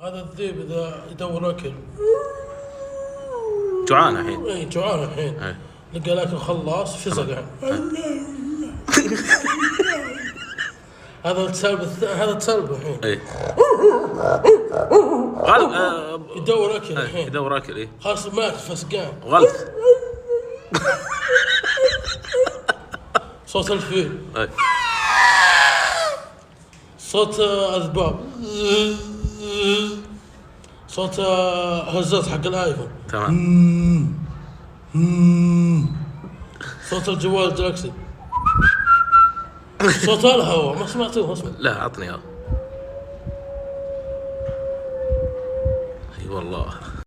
هذا الذيب اذا يدور اكل جوعان الحين. اي جوعان الحين. اي لقى الاكل خلاص فزق. هذا تسلب الحين. اي يدور اكل الحين. يدور اكل. اي خلاص مات فسقان. غلط. صوت الفيل. اي صوت اذباب. صوت هزات حق الايفون. تمام. صوت الجوال الجلاكسي. صوت الهواء ما سمعتوه. اسمع. لا عطني